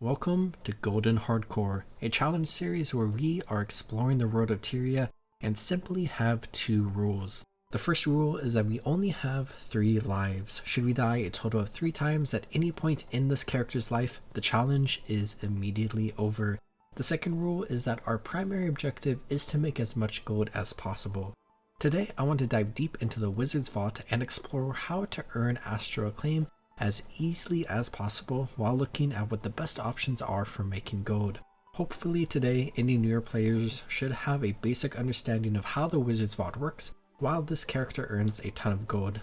Welcome to Golden Hardcore, a challenge series where we are exploring the world of Tyria and simply have two rules. The first rule is that we only have 3 lives. Should we die a total of 3 times at any point in this character's life, the challenge is immediately over. The second rule is that our primary objective is to make as much gold as possible. Today I want to dive deep into the Wizard's Vault and explore how to earn Astral Acclaim as easily as possible while looking at what the best options are for making gold. Hopefully today any newer players should have a basic understanding of how the Wizard's Vault works while this character earns a ton of gold.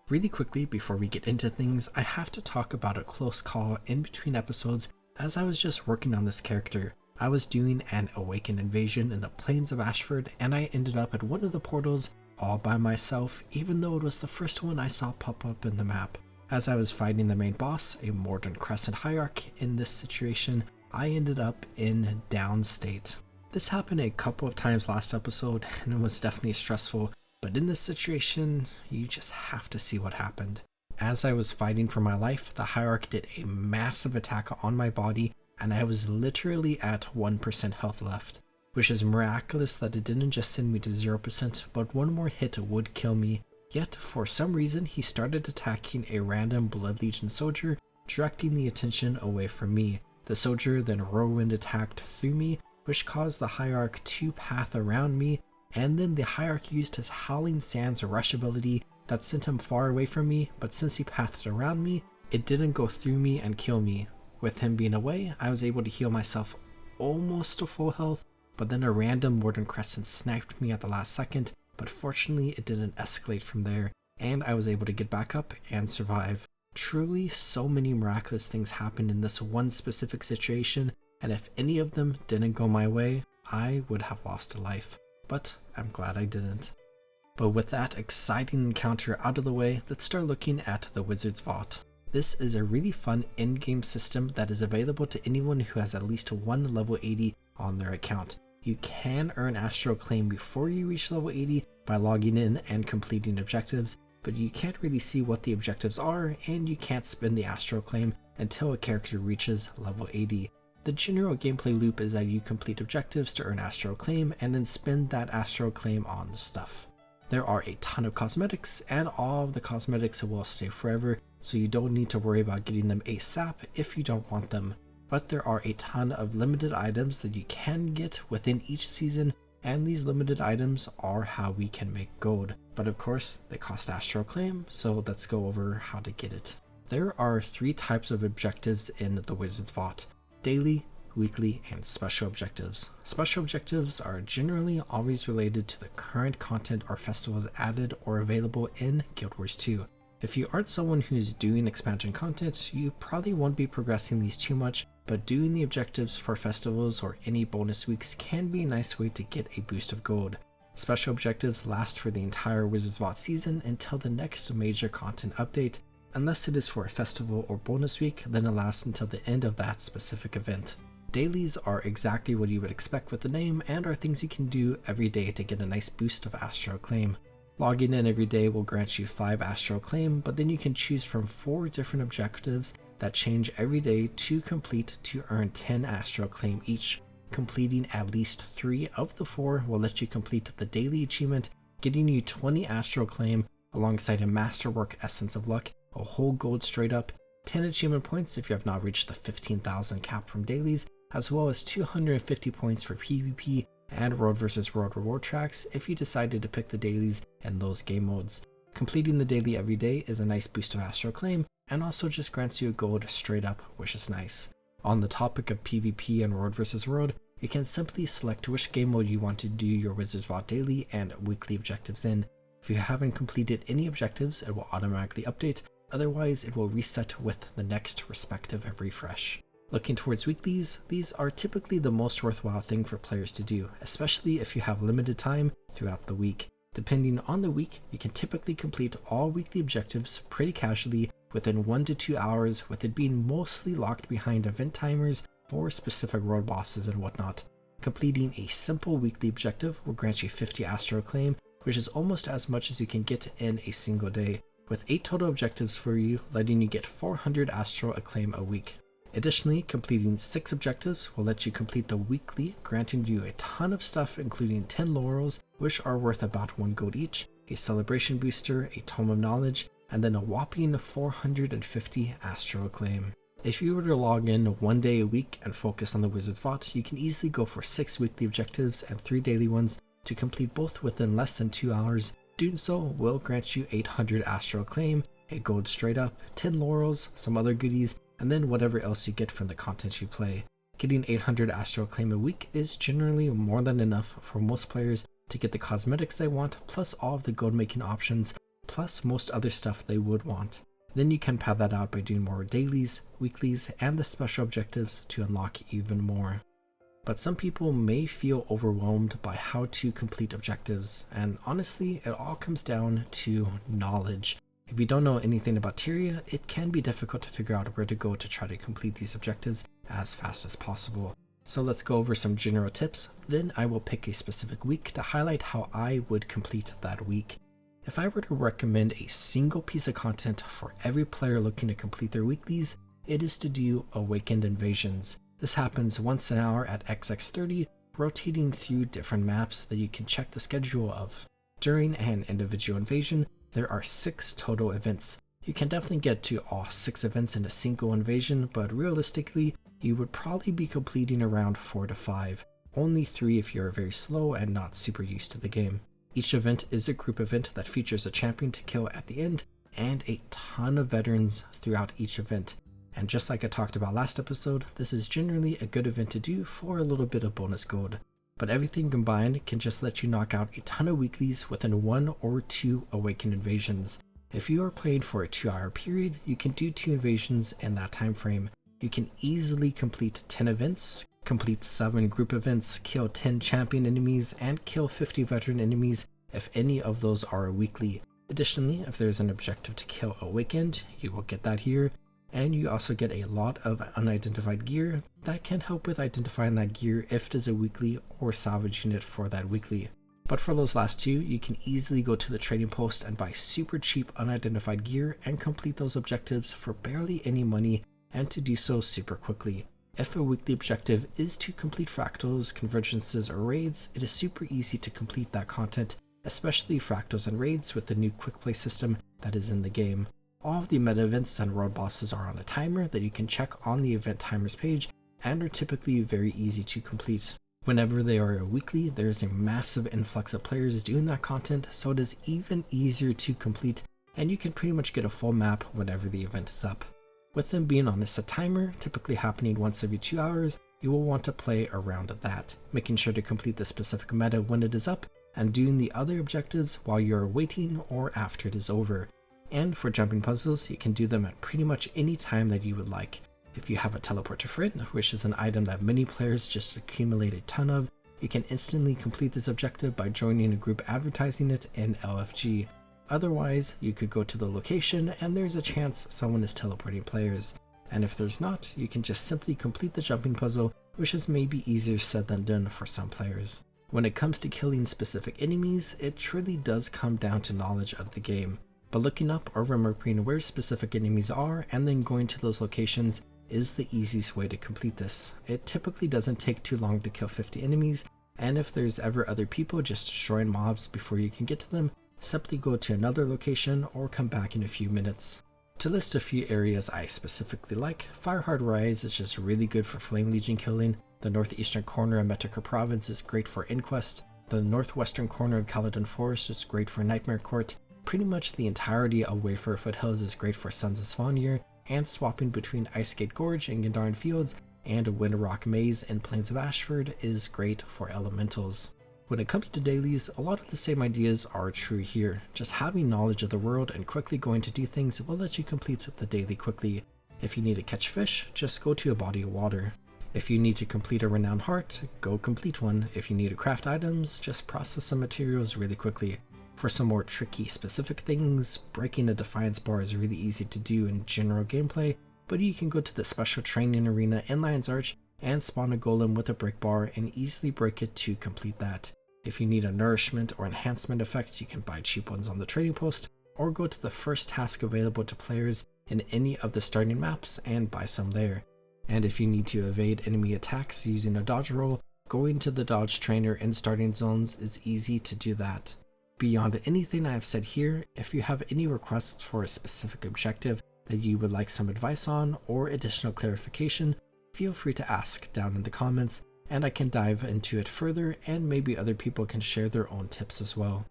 Really quickly before we get into things, I have to talk about a close call in between episodes as I was just working on this character. I was doing an Awakened invasion in the plains of Ashford and I ended up at one of the portals all by myself, even though it was the first one I saw pop up in the map. As I was fighting the main boss, a Morden Crescent Hierarch in this situation, I ended up in downstate. This happened a couple of times last episode and it was definitely stressful, but in this situation, you just have to see what happened. As I was fighting for my life, the Hierarch did a massive attack on my body and I was literally at 1% health left, which is miraculous that it didn't just send me to 0%, but one more hit would kill me. Yet, for some reason, he started attacking a random Blood Legion soldier, directing the attention away from me. The soldier then whirlwind attacked through me, which caused the Hierarch to path around me, and then the Hierarch used his Howling Sands rush ability that sent him far away from me, but since he pathed around me, it didn't go through me and kill me. With him being away, I was able to heal myself almost to full health, but then a random Morden Crescent sniped me at the last second, but fortunately it didn't escalate from there, and I was able to get back up and survive. Truly, so many miraculous things happened in this one specific situation, and if any of them didn't go my way, I would have lost a life, but I'm glad I didn't. But with that exciting encounter out of the way, let's start looking at the Wizard's Vault. This is a really fun in-game system that is available to anyone who has at least 1 level 80 on their account. You can earn Astral Acclaim before you reach level 80 by logging in and completing objectives, but you can't really see what the objectives are and you can't spend the Astral Acclaim until a character reaches level 80. The general gameplay loop is that you complete objectives to earn Astral Acclaim and then spend that Astral Acclaim on stuff. There are a ton of cosmetics and all of the cosmetics will stay forever, so you don't need to worry about getting them ASAP if you don't want them. But there are a ton of limited items that you can get within each season, and these limited items are how we can make gold. But of course, they cost Astral Acclaim, so let's go over how to get it. There are 3 types of objectives in the Wizard's Vault: daily, weekly, and special objectives. Special objectives are generally always related to the current content or festivals added or available in Guild Wars 2. If you aren't someone who's doing expansion content, you probably won't be progressing these too much, but doing the objectives for festivals or any bonus weeks can be a nice way to get a boost of gold. Special objectives last for the entire Wizard's Vault season until the next major content update. Unless it is for a festival or bonus week, then it lasts until the end of that specific event. Dailies are exactly what you would expect with the name and are things you can do every day to get a nice boost of Astral Acclaim. Logging in every day will grant you 5 Astral Acclaim, but then you can choose from 4 different objectives that change every day to complete to earn 10 Astral Acclaim each. Completing at least 3 of the 4 will let you complete the daily achievement, getting you 20 Astral Acclaim alongside a Masterwork Essence of Luck, a whole gold straight up, 10 achievement points if you have not reached the 15,000 cap from dailies, as well as 250 points for PvP and Road vs. World reward tracks if you decided to pick the dailies in those game modes. Completing the daily every day is a nice boost of Astral Acclaim and also just grants you a gold straight up, which is nice. On the topic of PvP and Road vs. World, you can simply select which game mode you want to do your Wizard's Vault daily and weekly objectives in. If you haven't completed any objectives, it will automatically update, otherwise it will reset with the next respective refresh. Looking towards weeklies, these are typically the most worthwhile thing for players to do, especially if you have limited time throughout the week. Depending on the week, you can typically complete all weekly objectives pretty casually within 1 to 2 hours, with it being mostly locked behind event timers for specific world bosses and whatnot. Completing a simple weekly objective will grant you 50 Astral Acclaim, which is almost as much as you can get in a single day, with 8 total objectives for you, letting you get 400 Astral Acclaim a week. Additionally, completing 6 objectives will let you complete the weekly, granting you a ton of stuff including 10 laurels, which are worth about 1 gold each, a celebration booster, a tome of knowledge, and then a whopping 450 Astral Acclaim. If you were to log in 1 day a week and focus on the Wizard's Vault, you can easily go for 6 weekly objectives and 3 daily ones to complete both within less than 2 hours. Doing so will grant you 800 Astral Acclaim, a gold straight up, 10 laurels, some other goodies, and then whatever else you get from the content you play. Getting 800 Astral Acclaim a week is generally more than enough for most players to get the cosmetics they want, plus all of the gold making options, plus most other stuff they would want. Then you can pad that out by doing more dailies, weeklies, and the special objectives to unlock even more. But some people may feel overwhelmed by how to complete objectives, and honestly, it all comes down to knowledge. If you don't know anything about Tyria, it can be difficult to figure out where to go to try to complete these objectives as fast as possible. So let's go over some general tips, then I will pick a specific week to highlight how I would complete that week. If I were to recommend a single piece of content for every player looking to complete their weeklies, it is to do Awakened Invasions. This happens once an hour at XX30, rotating through different maps that you can check the schedule of. During an individual invasion, there are 6 total events. You can definitely get to all 6 events in a single invasion, but realistically, you would probably be completing around 4 to 5, only 3 if you're very slow and not super used to the game. Each event is a group event that features a champion to kill at the end, and a ton of veterans throughout each event. And just like I talked about last episode, this is generally a good event to do for a little bit of bonus gold. But everything combined can just let you knock out a ton of weeklies within 1 or 2 Awakened Invasions. If you are playing for a 2-hour period, you can do 2 invasions in that time frame. You can easily complete 10 events, complete 7 group events, kill 10 champion enemies, and kill 50 veteran enemies if any of those are a weekly. Additionally, if there's an objective to kill Awakened, you will get that here. And you also get a lot of unidentified gear that can help with identifying that gear if it is a weekly or salvaging it for that weekly. But for those last 2, you can easily go to the trading post and buy super cheap unidentified gear and complete those objectives for barely any money, and to do so super quickly. If a weekly objective is to complete fractals, convergences, or raids, it is super easy to complete that content, especially fractals and raids with the new quick play system that is in the game. All of the meta events and world bosses are on a timer that you can check on the event timers page and are typically very easy to complete. Whenever they are a weekly, there is a massive influx of players doing that content, so it is even easier to complete, and you can pretty much get a full map whenever the event is up. With them being on a set timer, typically happening once every 2 hours, you will want to play around that, making sure to complete the specific meta when it is up, and doing the other objectives while you're waiting or after it is over. And for jumping puzzles, you can do them at pretty much any time that you would like. If you have a teleport to friend, which is an item that many players just accumulate a ton of, you can instantly complete this objective by joining a group advertising it in LFG. Otherwise, you could go to the location and there's a chance someone is teleporting players. And if there's not, you can just simply complete the jumping puzzle, which is maybe easier said than done for some players. When it comes to killing specific enemies, it truly does come down to knowledge of the game. But looking up or remembering where specific enemies are and then going to those locations is the easiest way to complete this. It typically doesn't take too long to kill 50 enemies, and if there's ever other people just destroying mobs before you can get to them, simply go to another location or come back in a few minutes. To list a few areas I specifically like, Firehard Rise is just really good for Flame Legion killing, the northeastern corner of Metakar Province is great for Inquest, the northwestern corner of Caledon Forest is great for Nightmare Court, pretty much the entirety of Wayfarer Foothills is great for Sons of Svanir, and swapping between Icegate Gorge and Gandarian Fields and Windrock Maze and Plains of Ashford is great for Elementals. When it comes to dailies, a lot of the same ideas are true here. Just having knowledge of the world and quickly going to do things will let you complete the daily quickly. If you need to catch fish, just go to a body of water. If you need to complete a renowned heart, go complete one. If you need to craft items, just process some materials really quickly. For some more tricky specific things, breaking a Defiance bar is really easy to do in general gameplay, but you can go to the special training arena in Lion's Arch and spawn a golem with a break bar and easily break it to complete that. If you need a nourishment or enhancement effect, you can buy cheap ones on the trading post, or go to the first task available to players in any of the starting maps and buy some there. and if you need to evade enemy attacks using a dodge roll, going to the dodge trainer in starting zones is easy to do that. Beyond anything I have said here, if you have any requests for a specific objective that you would like some advice on or additional clarification, feel free to ask down in the comments, and I can dive into it further, and maybe other people can share their own tips as well.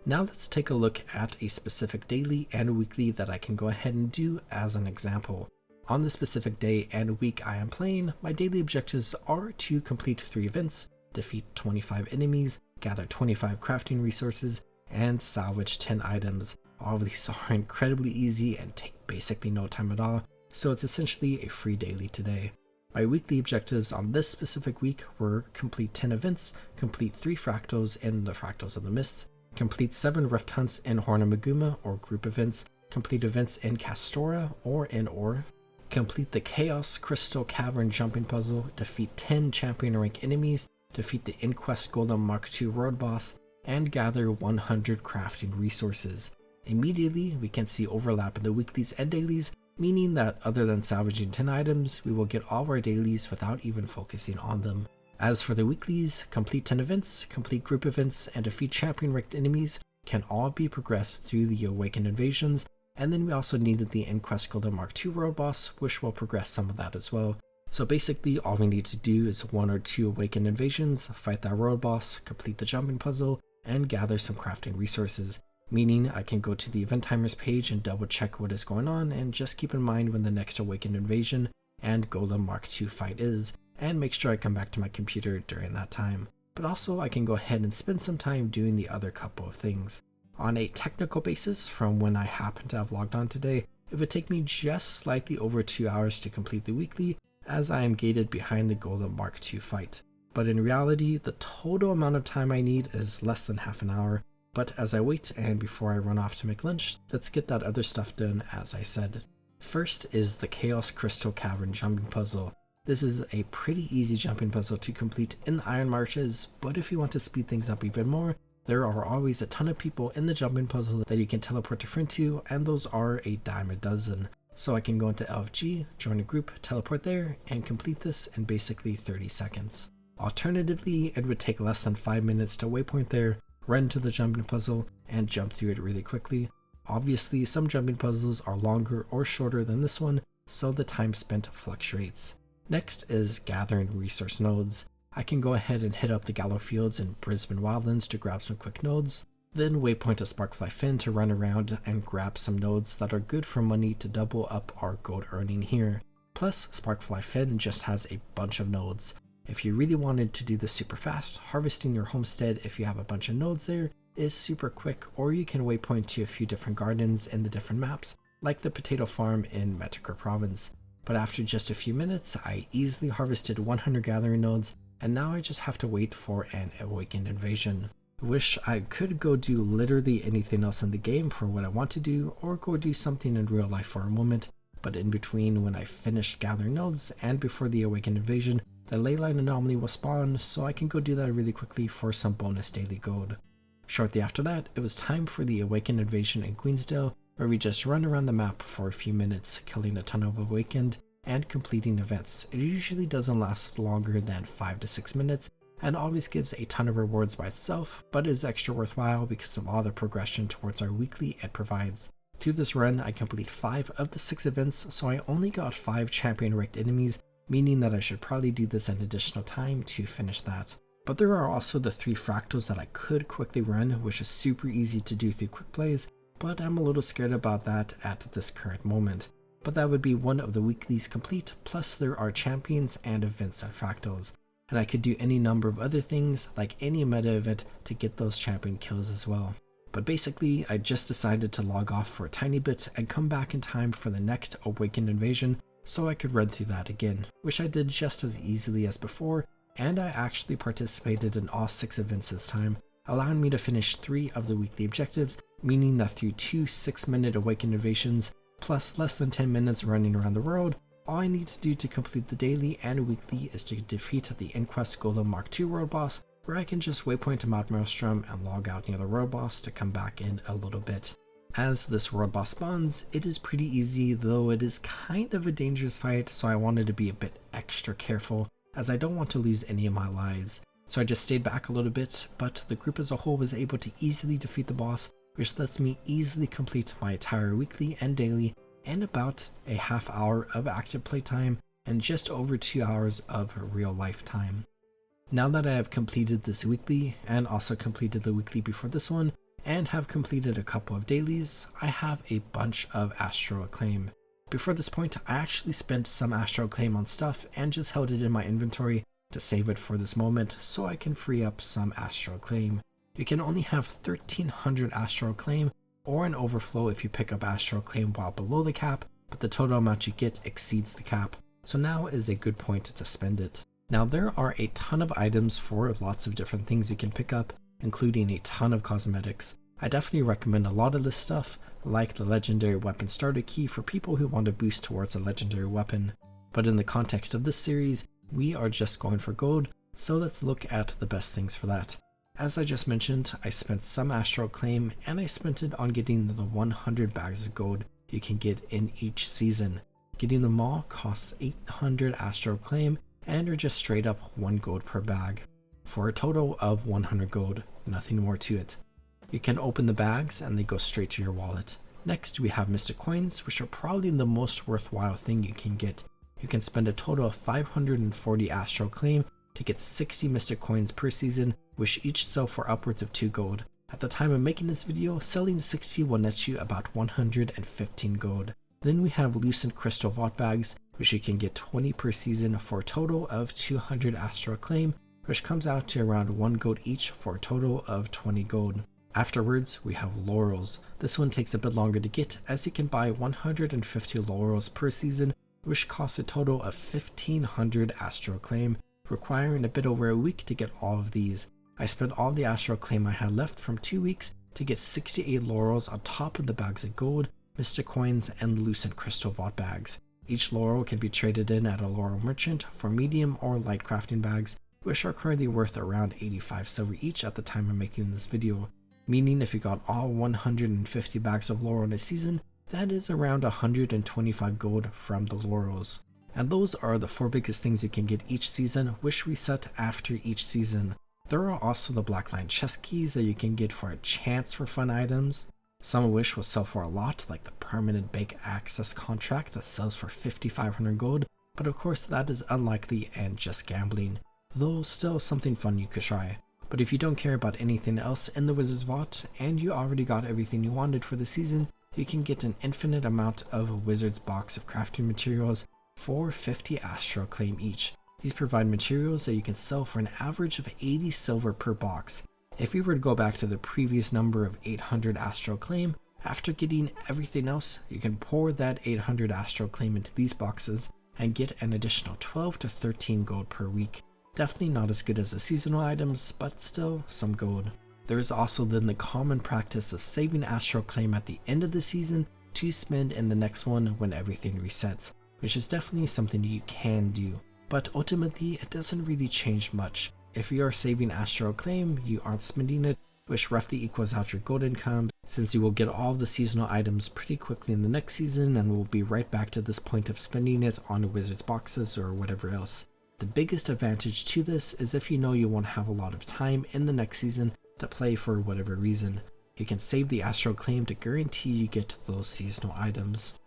Now let's take a look at a specific daily and weekly that I can go ahead and do as an example. On the specific day and week I am playing, my daily objectives are to complete 3 events, defeat 25 enemies, gather 25 crafting resources, and salvage 10 items. All of these are incredibly easy and take basically no time at all, so it's essentially a free daily today. My weekly objectives on this specific week were complete 10 events, complete 3 fractals in the Fractals of the Mists, complete 7 rift hunts in Horn of Maguma or group events, complete events in Castora or in Ore, complete the Chaos Crystal Cavern jumping puzzle, defeat 10 champion rank enemies, defeat the Inquest Golem Mark II road boss, and gather 100 crafting resources. Immediately, we can see overlap in the weeklies and dailies, meaning that other than salvaging 10 items, we will get all of our dailies without even focusing on them. As for the weeklies, complete 10 events, complete group events, and defeat champion ranked enemies can all be progressed through the Awakened Invasions, and then we also needed the Inquest Golem Mark II world boss, which will progress some of that as well. So basically all we need to do is 1 or 2 Awakened Invasions, fight that world boss, complete the jumping puzzle, and gather some crafting resources. Meaning I can go to the event timers page and double check what is going on, and just keep in mind when the next Awakened Invasion and Golem Mark II fight is, and make sure I come back to my computer during that time. But also I can go ahead and spend some time doing the other couple of things. On a technical basis, from when I happen to have logged on today, it would take me just slightly over 2 hours to complete the weekly, as I am gated behind the Golem Mark II fight. But in reality, the total amount of time I need is less than half an hour. But as I wait and before I run off to make lunch, let's get that other stuff done as I said. First is the Chaos Crystal Cavern jumping puzzle. This is a pretty easy jumping puzzle to complete in the Iron Marches, but if you want to speed things up even more, there are always a ton of people in the jumping puzzle that you can teleport to friend to, and those are a dime a dozen. So I can go into LFG, join a group, teleport there, and complete this in basically 30 seconds. Alternatively, it would take less than 5 minutes to waypoint there, run to the jumping puzzle, and jump through it really quickly. Obviously, some jumping puzzles are longer or shorter than this one, so the time spent fluctuates. Next is gathering resource nodes. I can go ahead and hit up the Gallow Fields in Brisbane Wildlands to grab some quick nodes, then waypoint a Sparkfly Fin to run around and grab some nodes that are good for money to double up our gold earning here. Plus, Sparkfly Fin just has a bunch of nodes. If you really wanted to do this super fast, harvesting your homestead if you have a bunch of nodes there is super quick, or you can waypoint to a few different gardens in the different maps, like the potato farm in Metakor province. But after just a few minutes, I easily harvested 100 gathering nodes, and now I just have to wait for an Awakened Invasion. Wish I could go do literally anything else in the game for what I want to do, or go do something in real life for a moment, but in between when I finished gathering nodes and before the Awakened Invasion, the Leyline anomaly will spawn, so I can go do that really quickly for some bonus daily gold. Shortly after that, it was time for the Awakened Invasion in Queensdale, where we just run around the map for a few minutes, killing a ton of Awakened and completing events. It usually doesn't last longer than 5 to 6 minutes, and always gives a ton of rewards by itself, but is extra worthwhile because of all the progression towards our weekly it provides. Through this run, I complete 5 of the 6 events, so I only got 5 champion ranked enemies, meaning that I should probably do this an additional time to finish that. But there are also the 3 fractals that I could quickly run, which is super easy to do through quick plays, but I'm a little scared about that at this current moment. But that would be one of the weeklies complete, plus there are champions and events and fractals. And I could do any number of other things, like any meta event, to get those champion kills as well. But basically, I just decided to log off for a tiny bit and come back in time for the next Awakened Invasion, so I could run through that again, which I did just as easily as before, and I actually participated in all 6 events this time, allowing me to finish 3 of the weekly objectives, meaning that through 2 6-minute Awakened Invasions, plus less than 10 minutes running around the world, all I need to do to complete the daily and weekly is to defeat the Inquest Golem Mark II world boss, where I can just waypoint to Mount Maelstrom and log out near the world boss to come back in a little bit. as this world boss spawns, it is pretty easy, though it is kind of a dangerous fight, so I wanted to be a bit extra careful as I don't want to lose any of my lives. So I just stayed back a little bit, but the group as a whole was able to easily defeat the boss, which lets me easily complete my entire weekly and daily in about a half hour of active playtime and just over 2 hours of real life time. Now that I have completed this weekly and also completed the weekly before this one and have completed a couple of dailies, I have a bunch of Astral Acclaim. Before this point, I actually spent some Astral Acclaim on stuff and just held it in my inventory to save it for this moment so I can free up some Astral Acclaim. You can only have 1300 Astral Acclaim or an overflow if you pick up Astral Acclaim while below the cap, but the total amount you get exceeds the cap, so now is a good point to spend it. Now there are a ton of items for lots of different things you can pick up, including a ton of cosmetics. I definitely recommend a lot of this stuff, like the legendary weapon starter key for people who want to boost towards a legendary weapon. But in the context of this series, we are just going for gold, so let's look at the best things for that. As I just mentioned, I spent some Astral Acclaim and I spent it on getting the 100 bags of gold you can get in each season. Getting them all costs 800 Astral Acclaim and are just straight up 1 gold per bag, for a total of 100 gold, nothing more to it. You can open the bags and they go straight to your wallet. Next we have Mystic Coins, which are probably the most worthwhile thing you can get. You can spend a total of 540 Astral Acclaim to get 60 Mystic Coins per season, which each sell for upwards of 2 gold. At the time of making this video, selling 60 will net you about 115 gold. Then we have Lucent Crystal Vault Bags, which you can get 20 per season for a total of 200 Astral Acclaim, which comes out to around 1 gold each for a total of 20 gold. Afterwards, we have Laurels. This one takes a bit longer to get, as you can buy 150 Laurels per season, which costs a total of 1500 Astral Acclaim, requiring a bit over a week to get all of these. I spent all the Astral Acclaim I had left from 2 weeks to get 68 Laurels on top of the bags of gold, Mystic Coins, and Lucent Crystal Vault Bags. Each Laurel can be traded in at a Laurel Merchant for medium or light crafting bags, which are currently worth around 85 silver each at the time of making this video, meaning if you got all 150 bags of Laurel in a season, that is around 125 gold from the Laurels. And those are the 4 biggest things you can get each season, which reset after each season. There are also the Blackline chest keys that you can get for a chance for fun items, some of which will sell for a lot, like the permanent bank access contract that sells for 5500 gold, but of course that is unlikely and just gambling, though still something fun you could try. But if you don't care about anything else in the Wizard's Vault and you already got everything you wanted for the season, you can get an infinite amount of Wizard's Box of crafting materials for 50 Astral Acclaim each. These provide materials that you can sell for an average of 80 silver per box. If we were to go back to the previous number of 800 Astral Acclaim, after getting everything else, you can pour that 800 Astral Acclaim into these boxes and get an additional 12 to 13 gold per week. Definitely not as good as the seasonal items, but still some gold. There is also then the common practice of saving Astral Acclaim at the end of the season to spend in the next one when everything resets, which is definitely something you can do, but ultimately it doesn't really change much. If you are saving Astral Acclaim, you aren't spending it, which roughly equals out your gold income, since you will get all of the seasonal items pretty quickly in the next season and will be right back to this point of spending it on Wizard's boxes or whatever else. The biggest advantage to this is if you know you won't have a lot of time in the next season to play for whatever reason. You can save the Astral Acclaim to guarantee you get those seasonal items.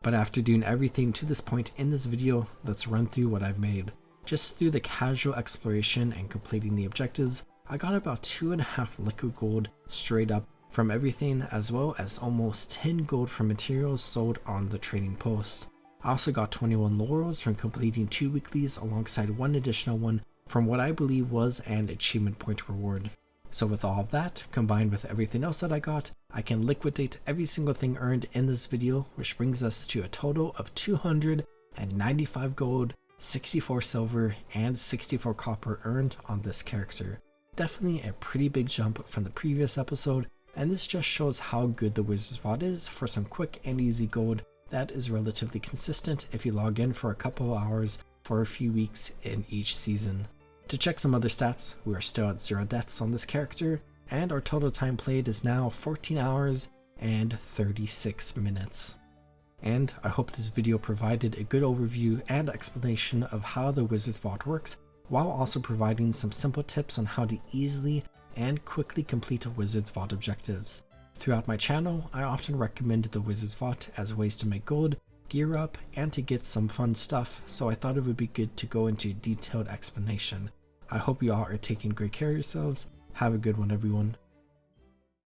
But after doing everything to this point in this video, let's run through what I've made. Just through the casual exploration and completing the objectives, I got about 2.5 liquid gold straight up from everything, as well as almost 10 gold from materials sold on the trading post. I also got 21 laurels from completing 2 weeklies alongside 1 additional one from what I believe was an achievement point reward. So with all of that, combined with everything else that I got, I can liquidate every single thing earned in this video, which brings us to a total of 295 gold, 64 silver, and 64 copper earned on this character. Definitely a pretty big jump from the previous episode, and this just shows how good the Wizard's Vault is for some quick and easy gold that is relatively consistent if you log in for a couple of hours for a few weeks in each season. To check some other stats, we are still at 0 deaths on this character, and our total time played is now 14 hours and 36 minutes. And I hope this video provided a good overview and explanation of how the Wizard's Vault works, while also providing some simple tips on how to easily and quickly complete a Wizard's Vault objectives. Throughout my channel, I often recommend the Wizard's Vault as ways to make gold, gear up, and to get some fun stuff, so I thought it would be good to go into a detailed explanation. I hope you all are taking great care of yourselves. Have a good one, everyone.